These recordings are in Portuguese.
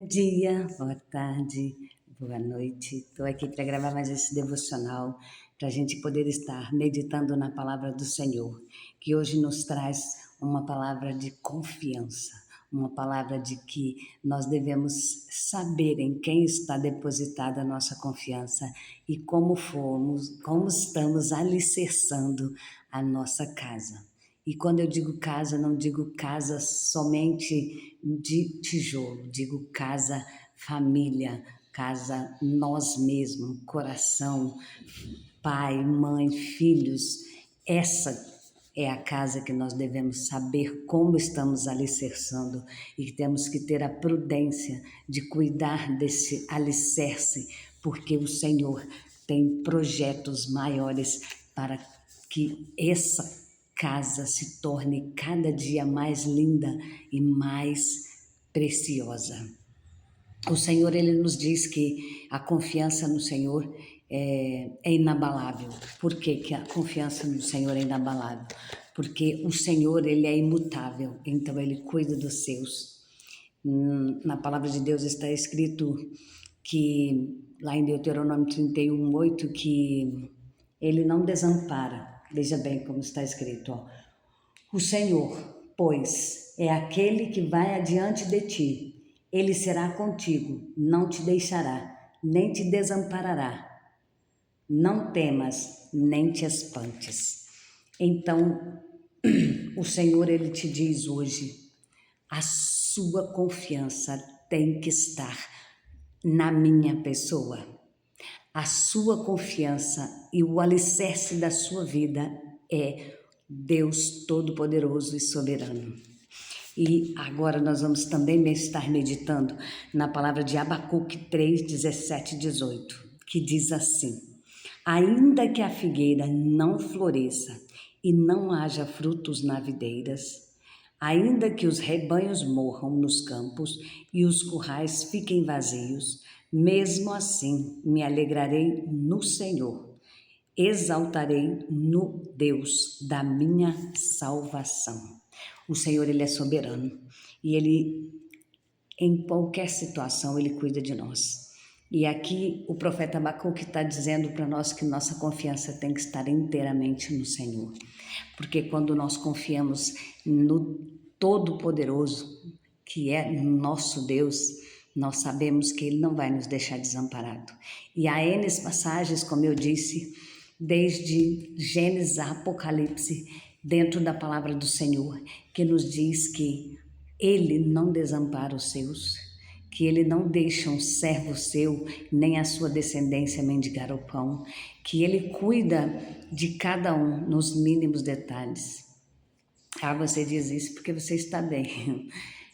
dia, boa tarde, boa noite. Estou aqui para gravar mais esse devocional, para a gente poder estar meditando na palavra do Senhor, que hoje nos traz uma palavra de confiança, uma palavra de que nós devemos saber em quem está depositada a nossa confiança e como estamos alicerçando a nossa casa. E quando eu digo casa, não digo casa somente de tijolo, digo casa família, casa nós mesmos, coração, pai, mãe, filhos. Essa é a casa que nós devemos saber como estamos alicerçando e que temos que ter a prudência de cuidar desse alicerce, porque o Senhor tem projetos maiores para que essa casa se torne cada dia mais linda e mais preciosa. O Senhor, Ele nos diz que a confiança no Senhor é inabalável. Por que a confiança no Senhor é inabalável? Porque o Senhor, Ele é imutável, então Ele cuida dos seus. Na palavra de Deus está escrito que, lá em Deuteronômio 31:8, que Ele não desampara. Veja bem como está escrito, ó. O Senhor, pois, é aquele que vai adiante de ti. Ele será contigo, não te deixará, nem te desamparará. Não temas, nem te espantes. Então, o Senhor, Ele te diz hoje, a sua confiança tem que estar na minha pessoa. A sua confiança e o alicerce da sua vida é Deus Todo-Poderoso e Soberano. E agora nós vamos também estar meditando na palavra de Abacuque 3, 17 e 18, que diz assim: ainda que a figueira não floresça e não haja frutos na videiras, ainda que os rebanhos morram nos campos e os currais fiquem vazios, mesmo assim me alegrarei no Senhor, exaltarei no Deus da minha salvação. O Senhor, Ele é soberano e Ele, em qualquer situação, Ele cuida de nós. E aqui o profeta Abacuque está dizendo para nós que nossa confiança tem que estar inteiramente no Senhor. Porque quando nós confiamos no Todo-Poderoso, que é nosso Deus, nós sabemos que Ele não vai nos deixar desamparado. E há N passagens, como eu disse, desde Gênesis a Apocalipse, dentro da palavra do Senhor, que nos diz que Ele não desampara os seus, que Ele não deixa um servo seu, nem a sua descendência mendigar o pão, que Ele cuida de cada um nos mínimos detalhes. Ah, você diz isso porque você está bem.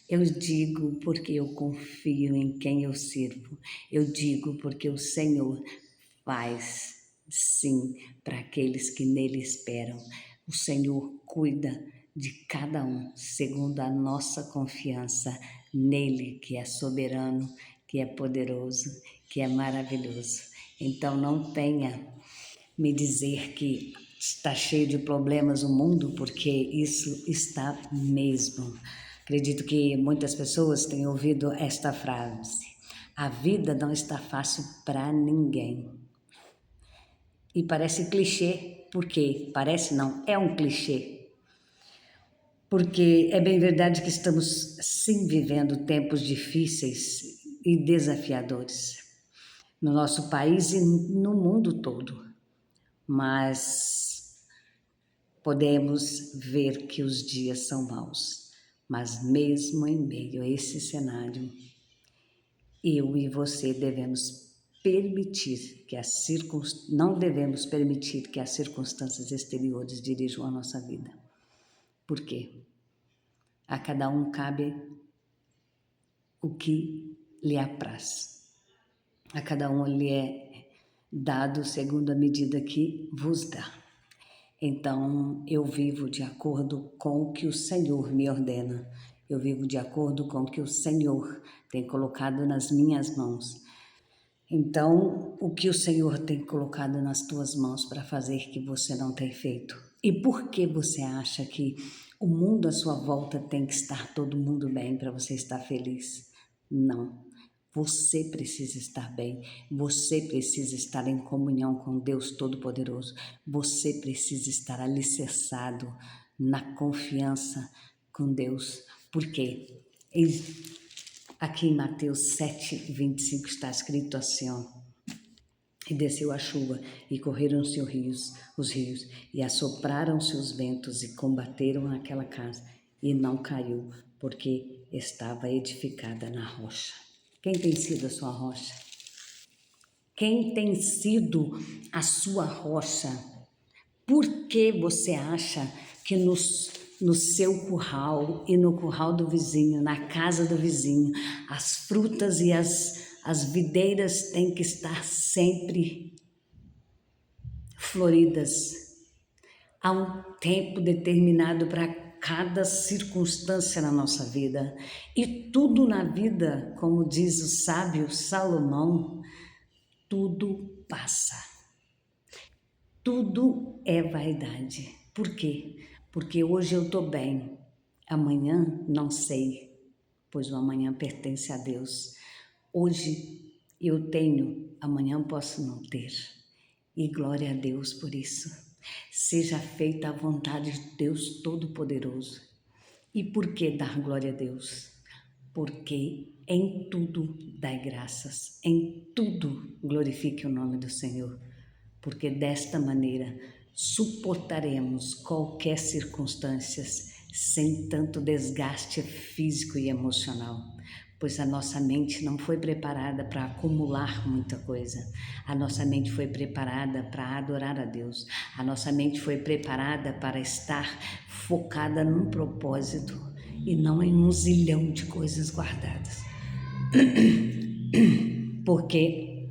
Eu digo porque eu confio em quem eu sirvo. Eu digo porque o Senhor faz sim para aqueles que nele esperam. O Senhor cuida de cada um segundo a nossa confiança nele, que é soberano, que é poderoso, que é maravilhoso. Então não tenha me dizer que está cheio de problemas o mundo, porque isso está mesmo. Acredito que muitas pessoas têm ouvido esta frase: a vida não está fácil para ninguém. E parece clichê, porque parece não, é um clichê. Porque é bem verdade que estamos sim vivendo tempos difíceis e desafiadores no nosso país e no mundo todo. Mas podemos ver que os dias são maus. Mas mesmo em meio a esse cenário, eu e você devemos permitir que não devemos permitir que as circunstâncias exteriores dirijam a nossa vida. Por quê? A cada um cabe o que lhe apraz. A cada um lhe é dado segundo a medida que vos dá. Então, eu vivo de acordo com o que o Senhor me ordena. Eu vivo de acordo com o que o Senhor tem colocado nas minhas mãos. Então, o que o Senhor tem colocado nas tuas mãos para fazer que você não tem feito? E por que você acha que o mundo à sua volta tem que estar todo mundo bem para você estar feliz? Não. Você precisa estar bem, você precisa estar em comunhão com Deus Todo-Poderoso, você precisa estar alicerçado na confiança com Deus. Por quê? Aqui em Mateus 7:25 está escrito assim, ó. E desceu a chuva, e correram-se os rios, e assopraram-se os ventos, e combateram aquela casa, e não caiu, porque estava edificada na rocha. Quem tem sido a sua rocha? Quem tem sido a sua rocha? Por que você acha que no seu curral e no curral do vizinho, na casa do vizinho, as frutas e as videiras têm que estar sempre floridas? Há um tempo determinado para cada circunstância na nossa vida. E tudo na vida, como diz o sábio Salomão, tudo passa. Tudo é vaidade. Por quê? Porque hoje eu estou bem, amanhã não sei, pois o amanhã pertence a Deus. Hoje eu tenho, amanhã posso não ter. E glória a Deus por isso. Seja feita a vontade de Deus Todo-Poderoso. E por que dar glória a Deus? Porque em tudo dai graças, em tudo glorifique o nome do Senhor. Porque desta maneira suportaremos qualquer circunstância sem tanto desgaste físico e emocional, pois a nossa mente não foi preparada para acumular muita coisa. A nossa mente foi preparada para adorar a Deus. A nossa mente foi preparada para estar focada num propósito e não em um zilhão de coisas guardadas. Porque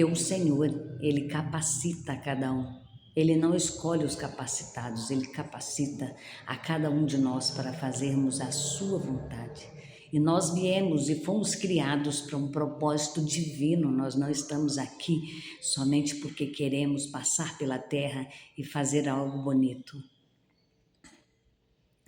o Senhor, Ele capacita cada um. Ele não escolhe os capacitados, Ele capacita a cada um de nós para fazermos a sua vontade. E nós viemos e fomos criados para um propósito divino. Nós não estamos aqui somente porque queremos passar pela terra e fazer algo bonito.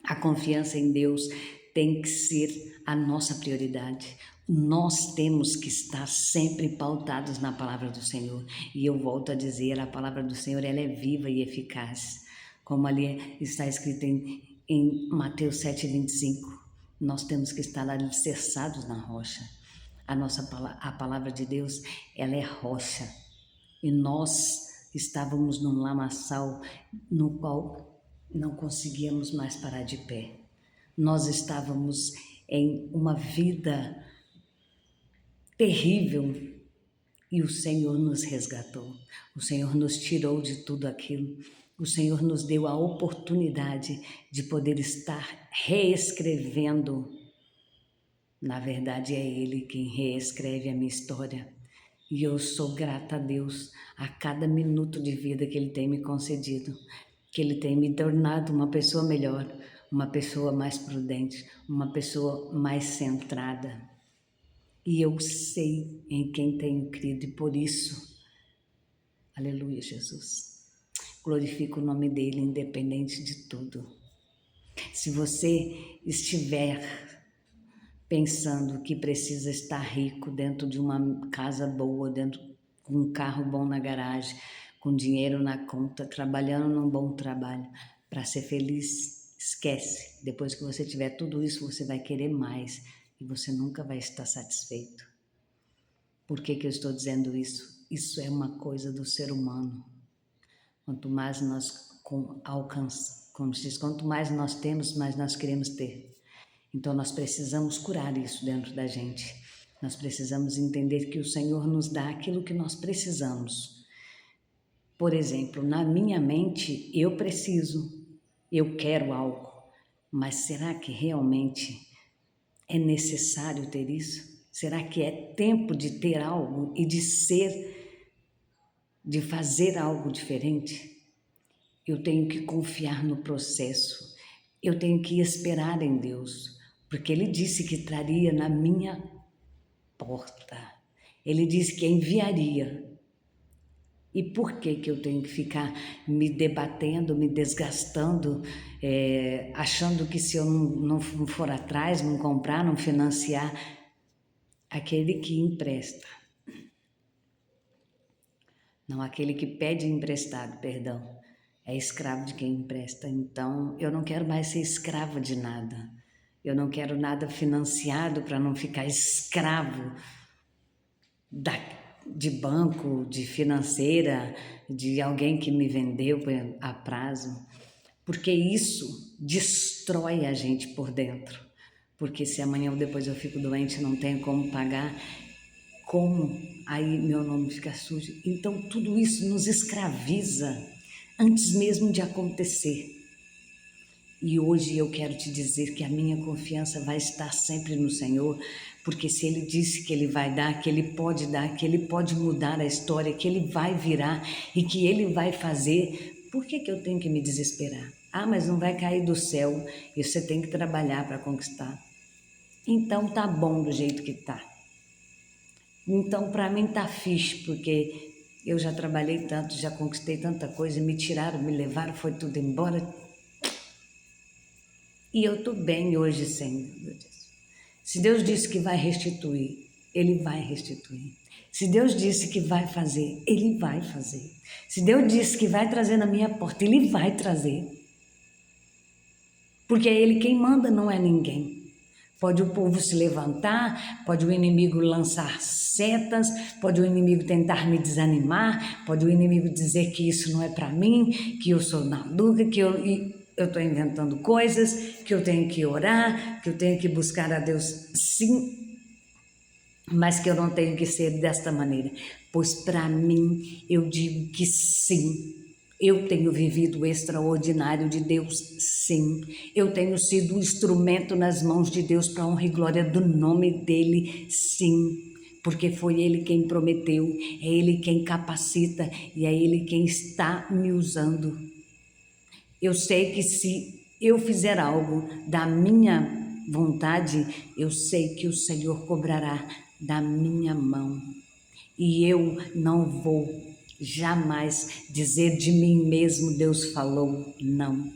A confiança em Deus tem que ser a nossa prioridade. Nós temos que estar sempre pautados na palavra do Senhor. E eu volto a dizer, a palavra do Senhor ela é viva e eficaz. Como ali está escrito em Mateus 7:25, nós temos que estar alicerçados na rocha. A palavra de Deus, ela é rocha. E nós estávamos num lamaçal no qual não conseguíamos mais parar de pé. Nós estávamos em uma vida terrível e o Senhor nos resgatou. O Senhor nos tirou de tudo aquilo. O Senhor nos deu a oportunidade de poder estar reescrevendo. Na verdade, é Ele quem reescreve a minha história. E eu sou grata a Deus a cada minuto de vida que Ele tem me concedido, que Ele tem me tornado uma pessoa melhor, uma pessoa mais prudente, uma pessoa mais centrada. E eu sei em quem tenho crido e por isso, aleluia, Jesus, glorifico o nome dEle independente de tudo. Se você estiver pensando que precisa estar rico dentro de uma casa boa, com um carro bom na garagem, com dinheiro na conta, trabalhando num bom trabalho, para ser feliz, esquece. Depois que você tiver tudo isso, você vai querer mais e você nunca vai estar satisfeito. Por que eu estou dizendo isso? Isso é uma coisa do ser humano. Quanto mais nós alcançamos, como se diz, quanto mais nós temos, mais nós queremos ter. Então nós precisamos curar isso dentro da gente. Nós precisamos entender que o Senhor nos dá aquilo que nós precisamos. Por exemplo, na minha mente eu preciso, eu quero algo, mas será que realmente é necessário ter isso? Será que é tempo de ter algo e de fazer algo diferente? Eu tenho que confiar no processo. Eu tenho que esperar em Deus, porque Ele disse que traria na minha porta. Ele disse que enviaria. E por que eu tenho que ficar me debatendo, me desgastando, achando que se eu não for atrás, não comprar, não financiar, aquele que empresta. Não, aquele que pede emprestado, perdão, é escravo de quem empresta. Então, eu não quero mais ser escrava de nada. Eu não quero nada financiado para não ficar escravo da, de banco, de financeira, de alguém que me vendeu a prazo. Porque isso destrói a gente por dentro. Porque se amanhã ou depois eu fico doente e não tenho como pagar, como aí meu nome fica sujo? Então tudo isso nos escraviza antes mesmo de acontecer. E hoje eu quero te dizer que a minha confiança vai estar sempre no Senhor, porque se Ele disse que Ele vai dar, que Ele pode dar, que Ele pode mudar a história, que Ele vai virar e que Ele vai fazer, por que eu tenho que me desesperar? Ah, mas não vai cair do céu e você tem que trabalhar para conquistar. Então tá bom do jeito que tá. Então para mim tá fixe, porque eu já trabalhei tanto, já conquistei tanta coisa, me tiraram, me levaram, foi tudo embora. E eu estou bem hoje, Senhor. Se Deus disse que vai restituir, Ele vai restituir. Se Deus disse que vai fazer, Ele vai fazer. Se Deus disse que vai trazer na minha porta, Ele vai trazer. Porque é Ele quem manda, não é ninguém. Pode o povo se levantar, pode o inimigo lançar setas, pode o inimigo tentar me desanimar, pode o inimigo dizer que isso não é para mim, que eu sou maluca, que eu estou inventando coisas, que eu tenho que orar, que eu tenho que buscar a Deus, sim, mas que eu não tenho que ser desta maneira. Pois para mim, eu digo que sim. Eu tenho vivido o extraordinário de Deus, sim. Eu tenho sido um instrumento nas mãos de Deus para a honra e glória do nome dEle, sim. Porque foi Ele quem prometeu, é Ele quem capacita e é Ele quem está me usando. Eu sei que se eu fizer algo da minha vontade, eu sei que o Senhor cobrará da minha mão. E eu não vou jamais dizer de mim mesmo, Deus falou, não.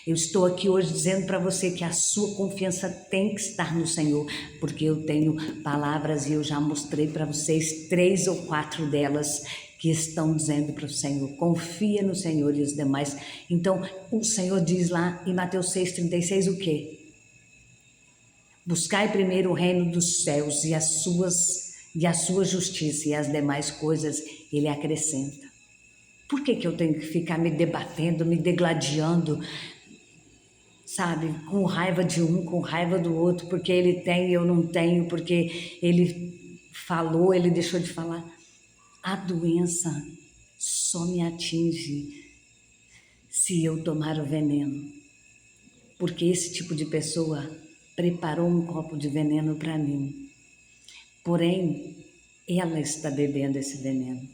Eu estou aqui hoje dizendo para você que a sua confiança tem que estar no Senhor, porque eu tenho palavras e eu já mostrei para vocês 3 ou 4 delas que estão dizendo para o Senhor, confia no Senhor e os demais. Então, o Senhor diz lá em Mateus 6,36 o quê? Buscai primeiro o reino dos céus e a sua justiça e as demais coisas Ele acrescenta. Por que eu tenho que ficar me debatendo, me degladiando, sabe, com raiva de um, com raiva do outro, porque ele tem e eu não tenho, porque ele falou, ele deixou de falar? A doença só me atinge se eu tomar o veneno, porque esse tipo de pessoa preparou um copo de veneno para mim. Porém, ela está bebendo esse veneno.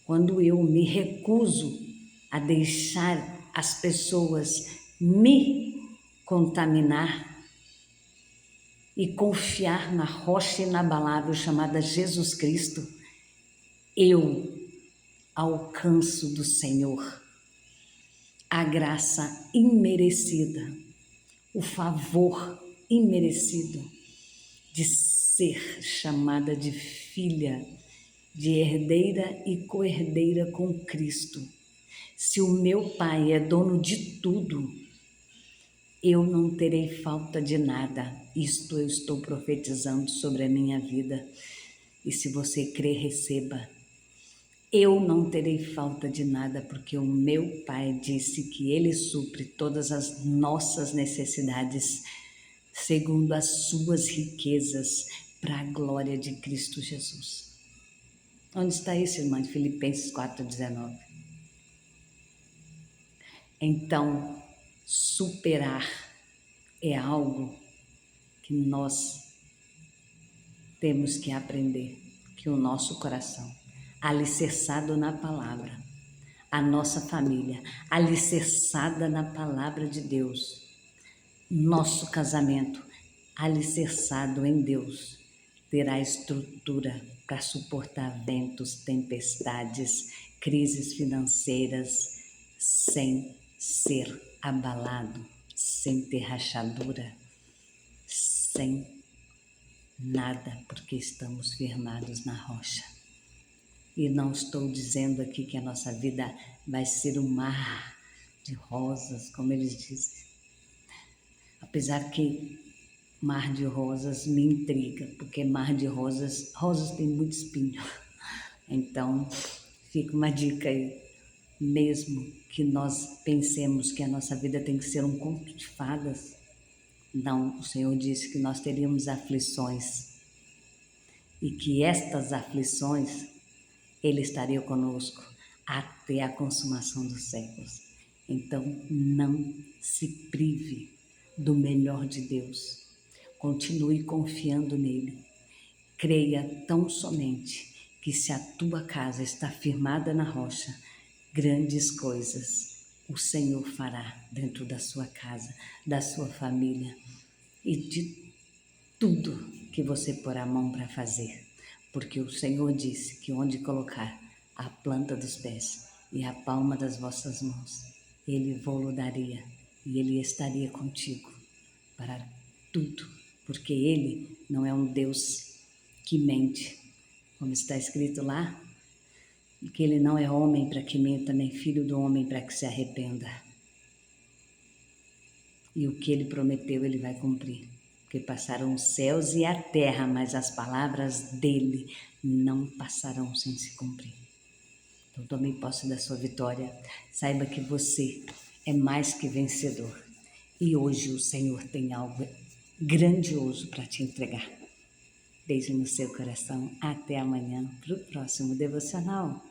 Quando eu me recuso a deixar as pessoas me contaminar e confiar na rocha inabalável chamada Jesus Cristo, eu alcanço do Senhor a graça imerecida, o favor imerecido de ser chamada de filha, de herdeira e co-herdeira com Cristo. Se o meu Pai é dono de tudo, eu não terei falta de nada. Isto eu estou profetizando sobre a minha vida. E se você crer, receba. Eu não terei falta de nada, porque o meu Pai disse que Ele supre todas as nossas necessidades, segundo as suas riquezas, para a glória de Cristo Jesus. Onde está isso, irmã? De Filipenses 4,19. Então, superar é algo que nós temos que aprender, que o nosso coração, alicerçado na palavra, a nossa família, alicerçada na palavra de Deus, nosso casamento, alicerçado em Deus, terá estrutura para suportar ventos, tempestades, crises financeiras, sem ser abalado, sem ter rachadura, sem nada, porque estamos firmados na rocha. E não estou dizendo aqui que a nossa vida vai ser um mar de rosas, como eles dizem. Apesar que mar de rosas me intriga, porque mar de rosas, rosas tem muito espinho. Então, fica uma dica aí. Mesmo que nós pensemos que a nossa vida tem que ser um conto de fadas, não, o Senhor disse que nós teríamos aflições e que estas aflições Ele estaria conosco até a consumação dos séculos. Então, não se prive do melhor de Deus. Continue confiando nele. Creia tão somente que se a tua casa está firmada na rocha, grandes coisas o Senhor fará dentro da sua casa, da sua família e de tudo que você pôr a mão para fazer. Porque o Senhor disse que onde colocar a planta dos pés e a palma das vossas mãos, Ele vou-lo daria e Ele estaria contigo para tudo. Porque Ele não é um Deus que mente, como está escrito lá, que Ele não é homem para que minta, nem filho do homem para que se arrependa. E o que Ele prometeu, Ele vai cumprir. Porque passarão os céus e a terra, mas as palavras dele não passarão sem se cumprir. Então tome posse da sua vitória. Saiba que você é mais que vencedor. E hoje o Senhor tem algo grandioso para te entregar. Beijo no seu coração. Até amanhã para o próximo devocional.